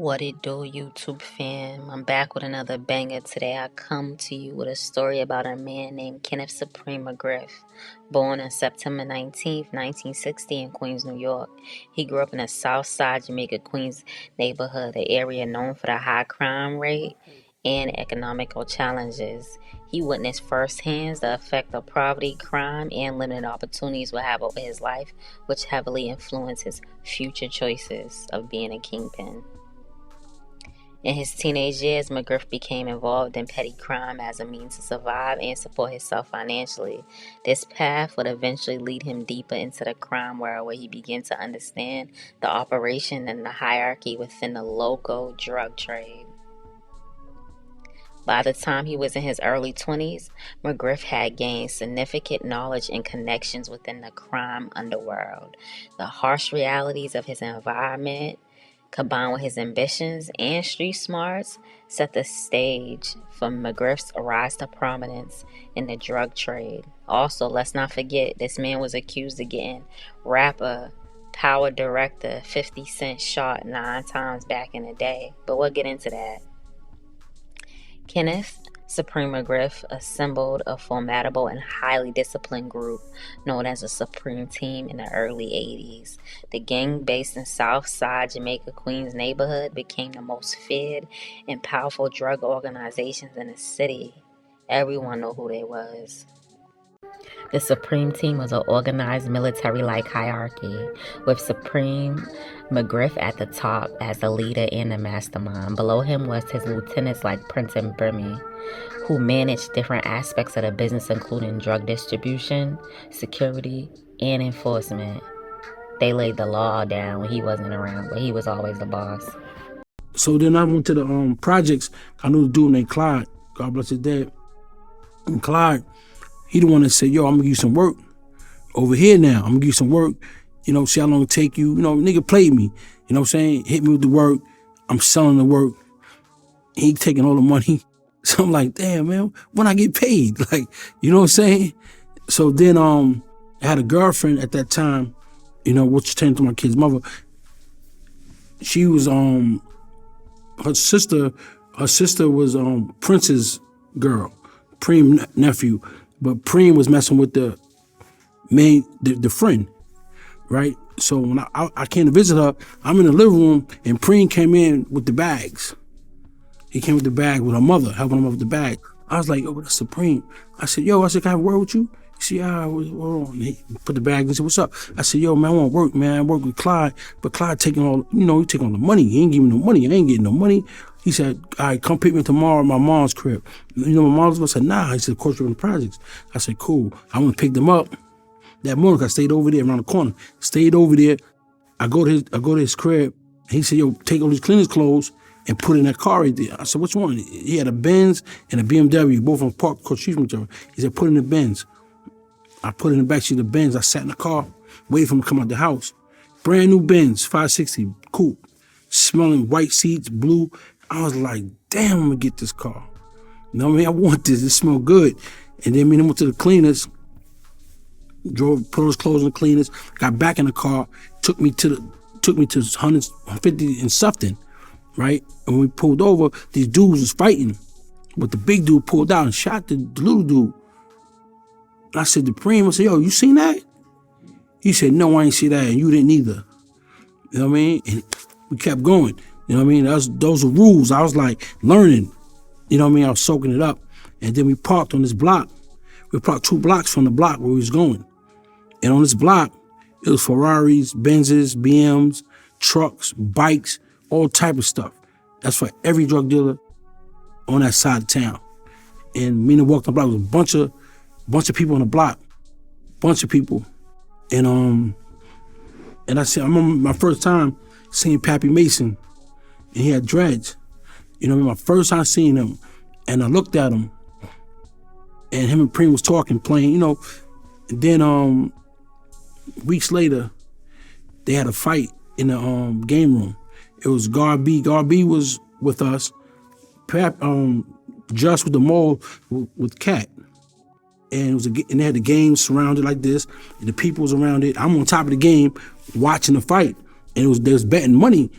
What it do, YouTube fam? I'm back with another banger. Today I come to you with a story about a man named Kenneth Supreme McGriff. Born on September 19th, 1960 in Queens, New York. He grew up in the South Side Jamaica, Queens neighborhood, the area known for the high crime rate and economical challenges. He witnessed firsthand the effect of poverty, crime, and limited opportunities will have over his life, which heavily influenced his future choices of being a kingpin. In his teenage years, McGriff became involved in petty crime as a means to survive and support himself financially. This path would eventually lead him deeper into the crime world, where he began to understand the operation and the hierarchy within the local drug trade. By the time he was in his early 20s, McGriff had gained significant knowledge and connections within the crime underworld. The harsh realities of his environment, combined with his ambitions and street smarts, set the stage for McGriff's rise to prominence in the drug trade. Also, let's not forget, this man was accused of getting rapper, power director 50 Cent shot 9 times back in the day, but we'll get into that. Kenneth Supreme McGriff assembled a formidable and highly disciplined group known as the Supreme Team in the early 80s. The gang, based in South Side Jamaica, Queens neighborhood, became the most feared and powerful drug organizations in the city. Everyone knew who they was. The Supreme Team was an organized military-like hierarchy, with Supreme McGriff at the top as the leader and the mastermind. Below him was his lieutenants like Prince and Brimmy, who managed different aspects of the business, including drug distribution, security, and enforcement. They laid the law down when he wasn't around, but he was always the boss. So then I went to the projects. I knew a dude named Clyde. God bless his dad. And Clyde, he the one that said, yo, I'm gonna give you some work over here now. I'm gonna give you some work. You know, see how long it take you. You know, nigga played me. You know what I'm saying? Hit me with the work. I'm selling the work. He taking all the money. So I'm like, damn, man, when I get paid? Like, you know what I'm saying? So then I had a girlfriend at that time, you know, which turned to my kid's mother. She was her sister was Prince's girl, Preem nephew. But Preem was messing with the friend, right? So when I came to visit her, I'm in the living room, and Preem came in with the bags. He came with the bag with her mother, helping him with the bag. I was like, oh, that's Supreme. I said, yo, can I have a word with you? He said, yeah, hold on. He put the bag and said, what's up? I said, yo, man, I want to work, man. I work with Clyde, but Clyde taking all, he taking all the money. He ain't giving no money. I ain't getting no money. He said, all right, come pick me tomorrow at my mom's crib. You know, my mom's, I said, nah. He said, of course, you're in the projects. I said, cool. I went to pick them up. That morning, I stayed over there around the corner. Stayed over there. I go to his crib. He said, yo, take all these cleaner's clothes and put in that car right there. I said, which one? He had a Benz and a BMW, both on park across the street from each other. He said, put in the Benz. I put in the backseat of the Benz. I sat in the car, waited for him to come out the house. Brand new Benz, 560 coupe, smelling white seats, blue. I was like, damn, I'm gonna get this car. You know what I mean? I want this. It smells good. And then I went to the cleaners, put his clothes in the cleaners, got back in the car, took me to 150 and something, right? And when we pulled over, these dudes was fighting, but the big dude pulled out and shot the little dude. I said to Preem, I said, yo, you seen that? He said, no, I ain't see that, and you didn't either. You know what I mean? And we kept going. You know what I mean? Those were rules. I was like learning. You know what I mean? I was soaking it up. And then we parked on this block. We parked 2 blocks from the block where we was going. And on this block, it was Ferraris, Benzes, BMs, trucks, bikes, all type of stuff. That's for every drug dealer on that side of town. And me and walked the block, there was a bunch of people on the block, bunch of people. And I said, I remember my first time seeing Pappy Mason, and he had dreads. You know, my first time seeing him, and I looked at him, and him and Preem was talking, playing, you know. And then weeks later, they had a fight in the game room. It was Guard B. Guard B was with us. Just with the mole with Cat. And they had the game surrounded like this, and the people was around it. I'm on top of the game watching the fight, and they was betting money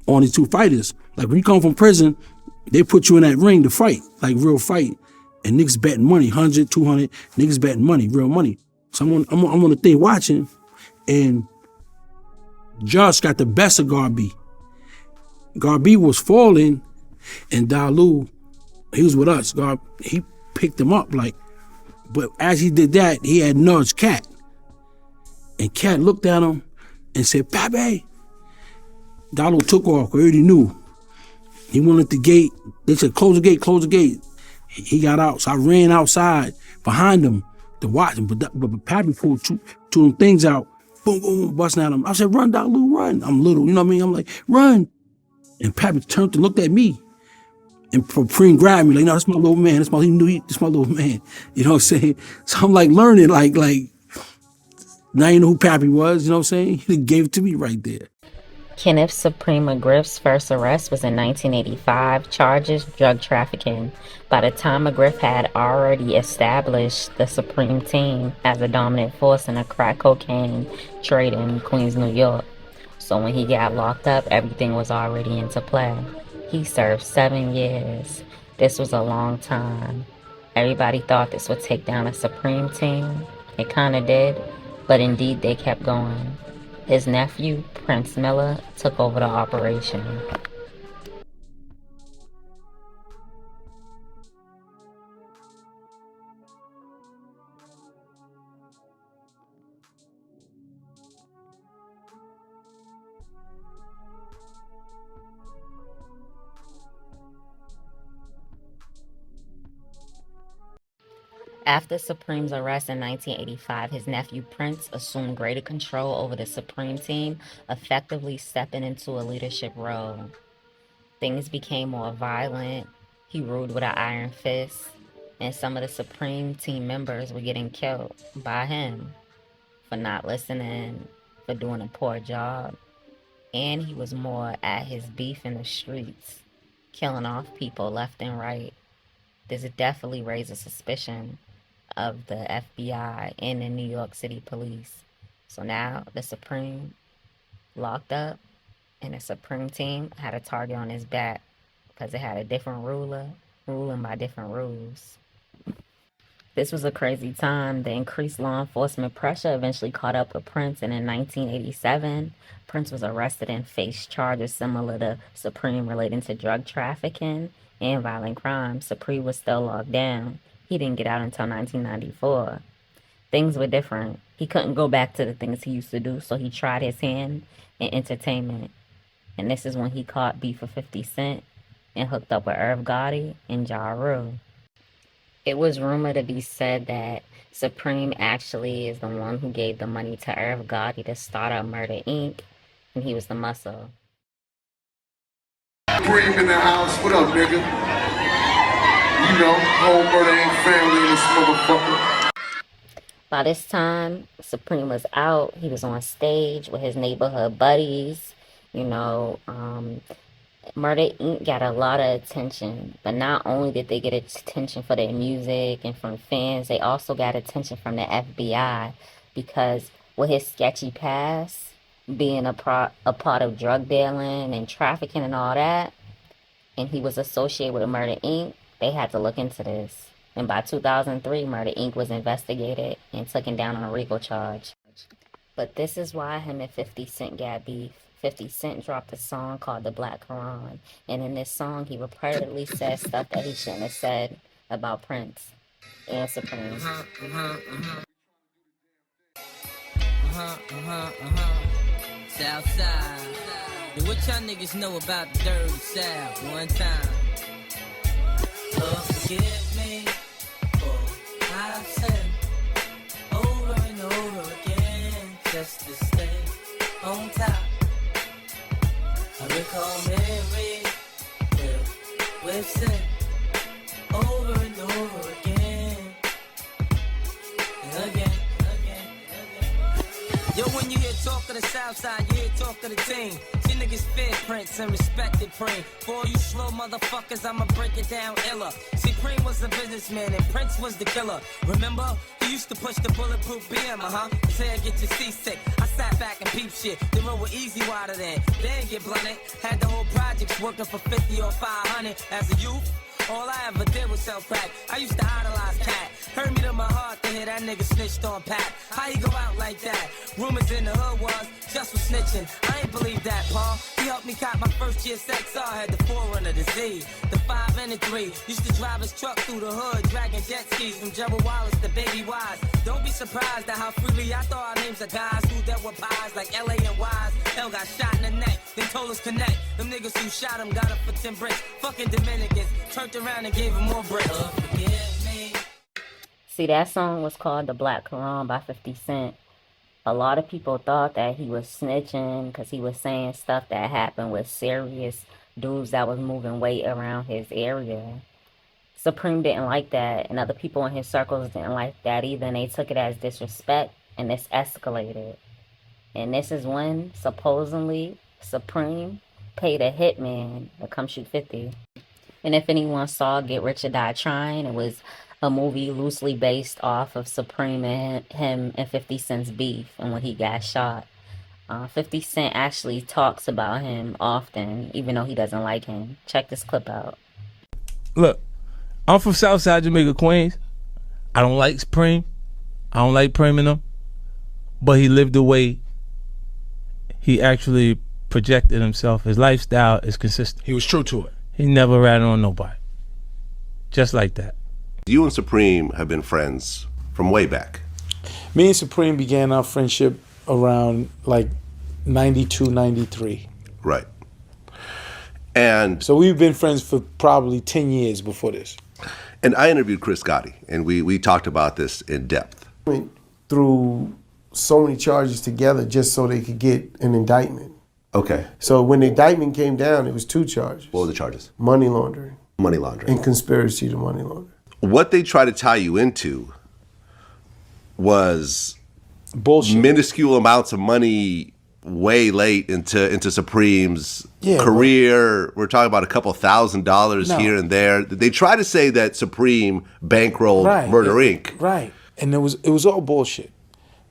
on these 2 fighters. Like when you come from prison, they put you in that ring to fight, like real fight. And niggas betting money, 100, 200, niggas betting money, real money. So I'm on the thing watching, and Josh got the best of Garby. Garby was falling, and Dalu, he was with us. He picked him up, like, but as he did that, he had nudged Cat. And Cat looked at him and said, Pape. Dalu took off, I already knew. He went at the gate. They said, close the gate, close the gate. He got out, so I ran outside behind him to watch him. But Pappy pulled two of them things out, boom, boom, boom, busting at him. I said, run, Dalu, run. I'm little, you know what I mean? I'm like, run. And Pappy turned and looked at me. And Preem grabbed me, like, no, that's my little man. That's my little man. You know what I'm saying? So I'm like learning, like, now you know who Pappy was, you know what I'm saying? He gave it to me right there. Kenneth Supreme McGriff's first arrest was in 1985, charges drug trafficking. By the time McGriff had already established the Supreme team as a dominant force in a crack cocaine trade in Queens, New York. So when he got locked up, everything was already into play. He served 7 years. This was a long time. Everybody thought this would take down a Supreme team. It kind of did, but indeed they kept going. His nephew, Prince Miller, took over the operation. After Supreme's arrest in 1985, his nephew Prince assumed greater control over the Supreme team, effectively stepping into a leadership role. Things became more violent. He ruled with an iron fist, and some of the Supreme team members were getting killed by him for not listening, for doing a poor job. And he was more at his beef in the streets, killing off people left and right. This definitely raises suspicion of the FBI and the New York City police. So now the Supreme locked up, and the Supreme team had a target on his back because it had a different ruler ruling by different rules. This was a crazy time. The increased law enforcement pressure eventually caught up with Prince, and in 1987, Prince was arrested and faced charges similar to Supreme relating to drug trafficking and violent crimes. Supreme was still locked down. He didn't get out until 1994. Things were different. He couldn't go back to the things he used to do, so he tried his hand in entertainment. And this is when he caught beef with 50 Cent and hooked up with Irv Gotti and Ja Rule. It was rumored to be said that Supreme actually is the one who gave the money to Irv Gotti to start up Murder Inc., and he was the muscle. Supreme in the house. What up, nigga? You know, whole Murder Inc. family in this motherfucker. By this time, Supreme was out. He was on stage with his neighborhood buddies. You know, Murder Inc. got a lot of attention. But not only did they get attention for their music and from fans, they also got attention from the FBI. Because with his sketchy past, being a part of drug dealing and trafficking and all that, and he was associated with Murder Inc., they had to look into this. And by 2003, Murder Inc. was investigated and taken down on a RICO charge. But this is why him and 50 Cent got beef. 50 Cent dropped a song called The Black Quran. And in this song, he repeatedly said stuff that he shouldn't have said about Prince and Supreme. Southside. Hey, what y'all niggas know about the dirty South? One time. Lord, forgive me for I've said over and over again, just to stay on top. I recall Mary with sin over and over again and again. Yo, when you hear talk of the Southside, you hear talk of the team. See niggas fear Prince and respected Preem. For all you slow motherfuckers, I'ma break it down iller. See, Preem was a businessman and Prince was the killer. Remember? He used to push the bulletproof BM, Say I get you seasick. I sat back and peep shit. The road was easy wider then. They didn't get blunted. Had the whole projects working for 50 or 500 as a youth. All I ever did was sell crack. I used to idolize Cat. Hurt me to my heart to hear that nigga snitched on Pat. How you go out like that? Rumors in the hood was just for snitching. I ain't believe that, Paul. He helped me cop my first year's XR. Had the 4Runner, the Z, the 5 and the 3. Used to drive his truck through the hood, dragging jet skis from Gerald Wallace to Baby Wise. Don't be surprised at how freely I throw our names of guys who dealt with pies like LA and Wise. L got shot in the neck, then told us connect. Them niggas who shot him got up for 10 bricks. Fucking Dominicans turned around and gave him more bricks. See, that song was called The Black Quran by 50 Cent. A lot of people thought that he was snitching because he was saying stuff that happened with serious dudes that was moving weight around his area. Supreme didn't like that, and other people in his circles didn't like that either, and they took it as disrespect, and this escalated. And this is when, supposedly, Supreme paid a hitman to come shoot 50. And if anyone saw Get Rich or Die Trying, it was a movie loosely based off of Supreme and him and 50 Cent's beef and when he got shot. 50 Cent actually talks about him often, even though he doesn't like him. Check this clip out. Look, I'm from Southside Jamaica, Queens. I don't like Supreme. I don't like Preem and them. But he lived the way he actually projected himself. His lifestyle is consistent. He was true to it. He never ratted on nobody. Just like that. You and Supreme have been friends from way back. Me and Supreme began our friendship around like 92, 93. Right. And so we've been friends for probably 10 years before this. And I interviewed Chris Gotti, and we talked about this in depth. Went through so many charges together just so they could get an indictment. Okay. So when the indictment came down, it was 2 charges. What were the charges? Money laundering. Money laundering. And conspiracy to money launder. What they tried to tie you into was bullshit, minuscule amounts of money way late into Supreme's career. We're talking about a couple $1,000 here and there. They try to say that Supreme bankrolled Murder Inc. Right. And it was all bullshit.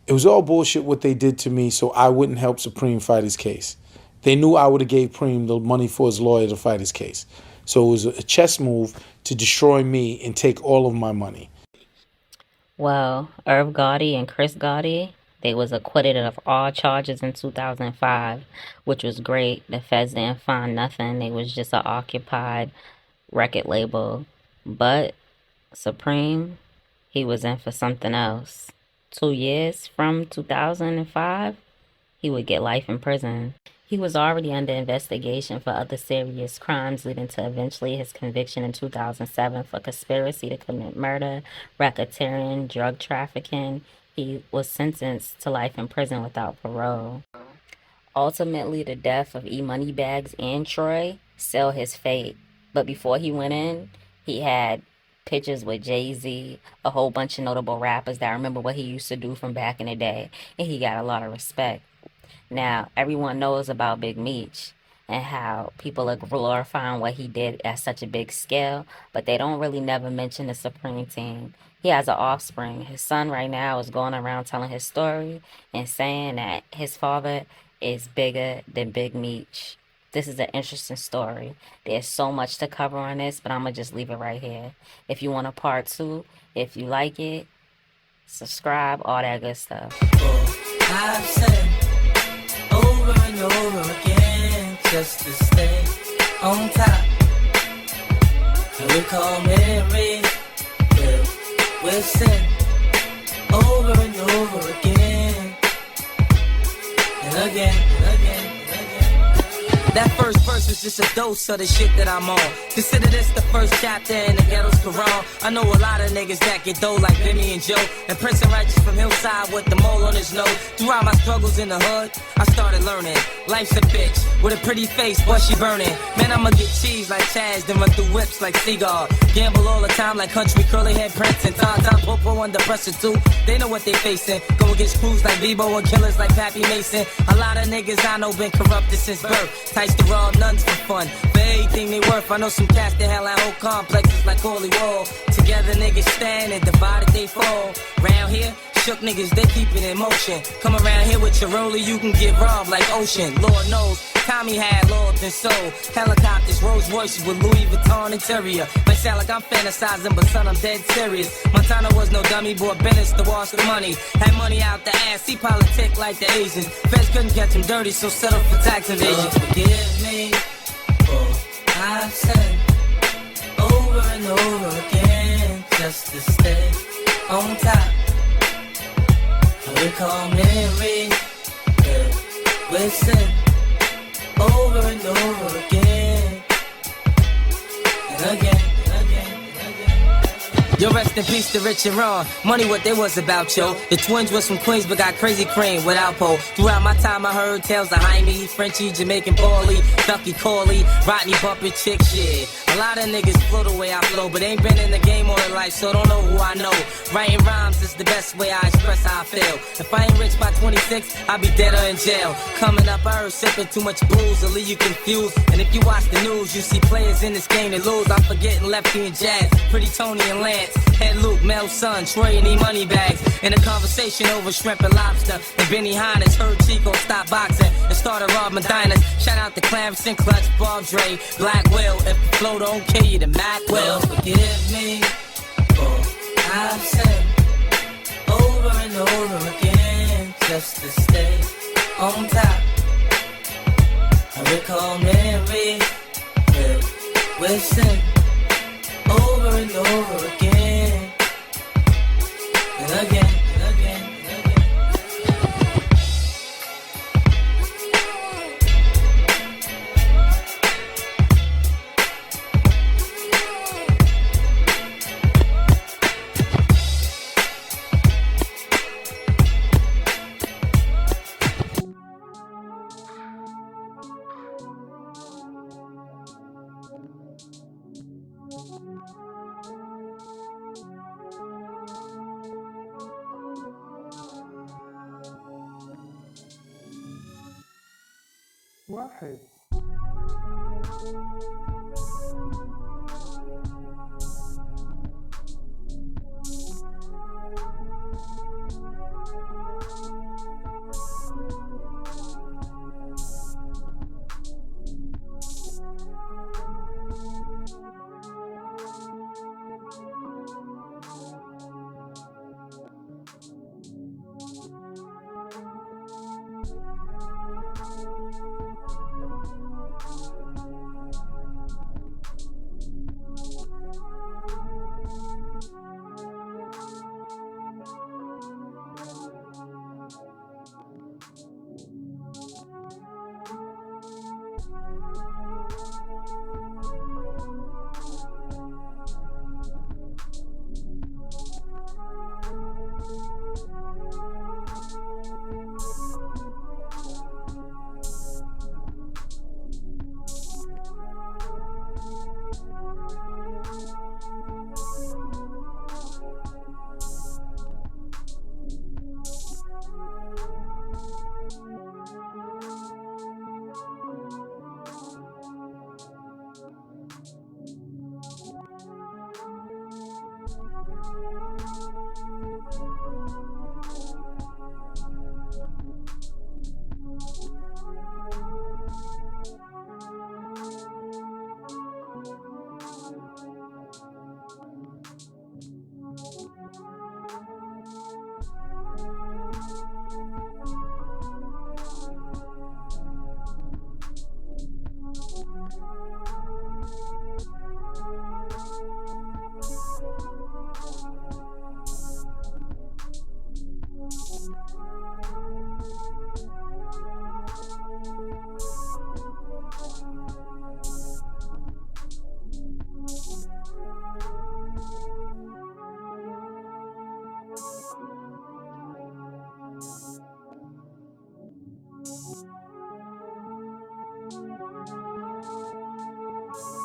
It was all bullshit what they did to me so I wouldn't help Supreme fight his case. They knew I would have gave Preem the money for his lawyer to fight his case. So it was a chess move to destroy me and take all of my money. Well, Irv Gotti and Chris Gotti, they was acquitted of all charges in 2005, which was great. The feds didn't find nothing. They was just an occupied record label. But Supreme, he was in for something else. 2 years from 2005, he would get life in prison. He was already under investigation for other serious crimes, leading to eventually his conviction in 2007 for conspiracy to commit murder, racketeering, drug trafficking. He was sentenced to life in prison without parole. Ultimately, the death of E. Moneybags and Troy sealed his fate. But before he went in, he had pictures with Jay-Z, a whole bunch of notable rappers that remember what he used to do from back in the day, and he got a lot of respect. Now, everyone knows about Big Meech and how people are glorifying what he did at such a big scale, but they don't really never mention the Supreme team. He has an offspring. His son right now is going around telling his story and saying that his father is bigger than Big Meech. This is an interesting story. There's so much to cover on this, but I'm going to just leave it right here. If you want a part 2, if you like it, subscribe, all that good stuff. I've said over and over again, just to stay on top. And we call memories filled with sin. Over and over again, and again, and again. That first verse was just a dose of the shit that I'm on. Consider this the first chapter in the ghetto's Quran. I know a lot of niggas that get dough like Benny and Joe, and Prince and Righteous from Hillside with the mole on his nose. Throughout my struggles in the hood, I started learning. Life's a bitch with a pretty face, but she burning. Man, I'ma get cheese like Chaz, then run through whips like Seagull. Gamble all the time like country curly head Prince and Tom Popo under pressure too. They know what they facing. Go against crews like Bebo and killers like Pappy Mason. A lot of niggas I know been corrupted since birth. To rob nuns for fun, for everything they worth. I know some cats that hell at whole complexes like Holy Wall. Together niggas stand and divided they fall. Round here, shook niggas, they keep it in motion. Come around here with your roller, you can get robbed like Ocean. Lord knows, Tommy had Lord and soul. Helicopters, Rolls Royces with Louis Vuitton interior. Might sound like I'm fantasizing, but son, I'm dead serious. Montana was no dummy, bought Bennett's to wash the money. Had money out the ass, he politic like the Asians. Feds couldn't catch him dirty, so settle for tax evasion. Forgive me for I've said over and over again, just to stay on top. I recall memories filled with sin over and over again and again. Yo, rest in peace to Rich and Ron. Money what they was about, yo. The twins was from Queens but got crazy cream without pole. Throughout my time I heard tales of Jaime, Frenchie, Jamaican Paulie, Ducky Corley, Rodney bumping chick shit. A lot of niggas flow the way I flow, but ain't been in the game all their life, so don't know who I know. Writing rhymes is the best way I express how I feel. If I ain't rich by 26, I'll be dead or in jail. Coming up, I heard sipping too much booze will leave you confused. And if you watch the news, you see players in this game that lose. I'm forgetting Lefty and Jazz, Pretty Tony and Lance. Head Luke, Mel Son, Troy and E money bags. In a conversation over shrimp and lobster. And Benny Hines heard Chico stop boxing and started robbing diners. Shout out to Clarence and Clutch, Bob Dre, Black Will. If the flow don't kill you, then Mac will. Forgive me for I've said over and over again, just to stay on top. I recall memories filled with sin over and over again and again. واحد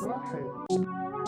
واحد